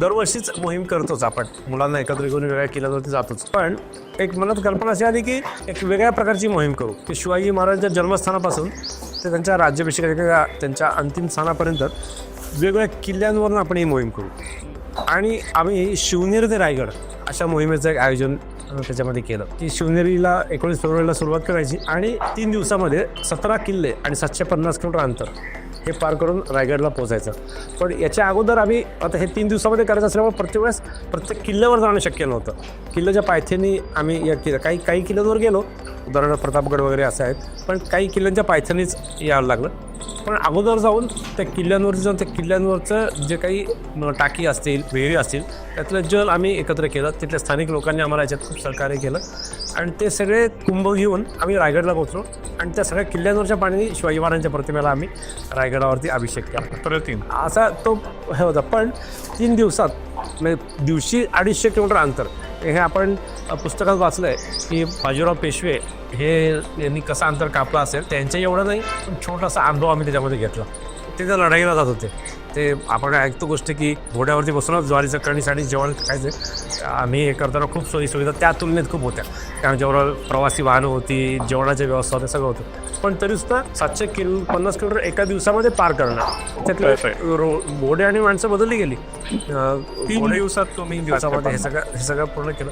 दरवर्षीच मोहीम करतोच आपण, मुलांना एकत्र घेऊन वेगळ्या किल्ल्यावरती जातोच. पण एक मनात कल्पना अशी आली की एक वेगळ्या प्रकारची मोहीम करू की शिवाजी महाराजांच्या जन्मस्थानापासून ते त्यांच्या राज्याभिषेकाच्या त्यांच्या अंतिम स्थानापर्यंत वेगवेगळ्या किल्ल्यांवरून आपण ही मोहीम करू. आणि आम्ही शिवनेरी ते रायगड अशा मोहिमेचं एक आयोजन त्याच्यामध्ये केलं की शिवनेरीला 19 फेब्रुवारीला सुरुवात करायची आणि 3 दिवसामध्ये 17 किल्ले आणि 750 किलोमीटर अंतर हे पार करून रायगडला पोहोचायचं. पण याच्या अगोदर आम्ही आता हे 3 दिवसामध्ये करायचं असल्यामुळे प्रत्येक किल्ल्यावर जाणं शक्य नव्हतं. किल्ल्याच्या पायथ्यानी आम्ही या काही किल्ल्यांवर गेलो, उदाहरणार्थ प्रतापगड वगैरे असं आहेत, पण काही किल्ल्यांच्या पायथ्यानीच यावं लागलं. पण अगोदर जाऊन त्या किल्ल्यांवरचं जे काही टाकी असतील, विहिरी असतील, त्यातलं जल आम्ही एकत्र केलं. तिथल्या स्थानिक लोकांनी आम्हाला याच्यात खूप सहकार्य केलं आणि ते सगळे कुंभ घेऊन आम्ही रायगडला पोहोचलो आणि त्या सगळ्या किल्ल्यांवरच्या पाण्याने शिवाजी महाराजांच्या प्रतिमेला आम्ही रायगडावरती अभिषेक केला. असा तो हे होता. पण 3 दिवसात म्हणजे दिवशी 250 किलोमीटर अंतर हे आपण पुस्तकात वाचलं आहे की बाजीराव पेशवे हे यांनी कसं अंतर कापलं असेल, त्यांच्या एवढं नाही पण छोटासा अनुभव आम्ही त्याच्यामध्ये घेतला. ते त्या लढाईला जात होते. ते आपण ऐकतो गोष्ट की घोड्यावरती बसूनच ज्वारीचं कणीसाठी जेवण खायचं. आम्ही हे करताना खूप सोयीसुविधा त्या तुलनेत खूप होत्या, कारण जेवढं प्रवासी वाहनं होती, जेवणाची व्यवस्था होती, सगळं होतं. पण तरीसुद्धा 750 किलोमीटर एका दिवसामध्ये पार करणं, त्यातले घोडे आणि माणसं बदलली गेली. 3 दिवसात तुम्ही दिवसामध्ये हे सगळं पूर्ण केलं.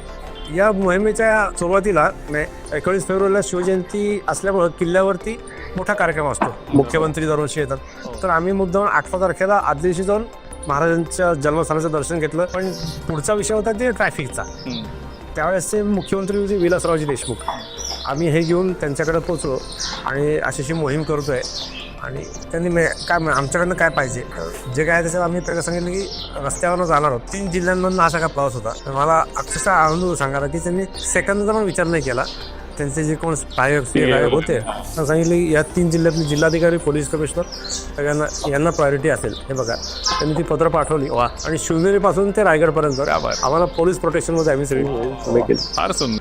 या मोहिमेच्या सुरुवातीला 19 फेब्रुवारीला शिवजयंती असल्यामुळं किल्ल्यावरती मोठा कार्यक्रम असतो. मुख्यमंत्री दरवर्षी येतात. तर आम्ही मुद्दाम 8 तारखेला आदल्या दिवशी जाऊन महाराजांच्या जन्मस्थानाचं दर्शन घेतलं. पण पुढचा विषय होता ते ट्रॅफिकचा. त्यावेळेसचे मुख्यमंत्री होते विलासरावजी देशमुख. आम्ही हे घेऊन त्यांच्याकडे पोचलो आणि अशी मोहीम करतोय. आणि त्यांनी काय आमच्याकडनं काय पाहिजे जे काय त्याच्यात आम्ही पहिलं सांगितलं की रस्त्यावरनं जाणार आहोत. 3 जिल्ह्यांमधून हा सगळा प्रवास होता. तर मला अक्षरशः आनंद सांगायला की त्यांनी सेकंदाचा पण विचार नाही केला. त्यांचे जे कोण सहाय्यक होते त्यांना सांगितले की या 3 जिल्ह्यातले जिल्हाधिकारी, पोलीस कमिशनर सगळ्यांना यांना प्रायोरिटी असेल. हे बघा, त्यांनी ती पत्र पाठवली. आणि शिवनेरीपासून ते रायगडपर्यंत आम्हाला पोलीस प्रोटेक्शनमध्ये आम्ही सगळी फार सुंदर.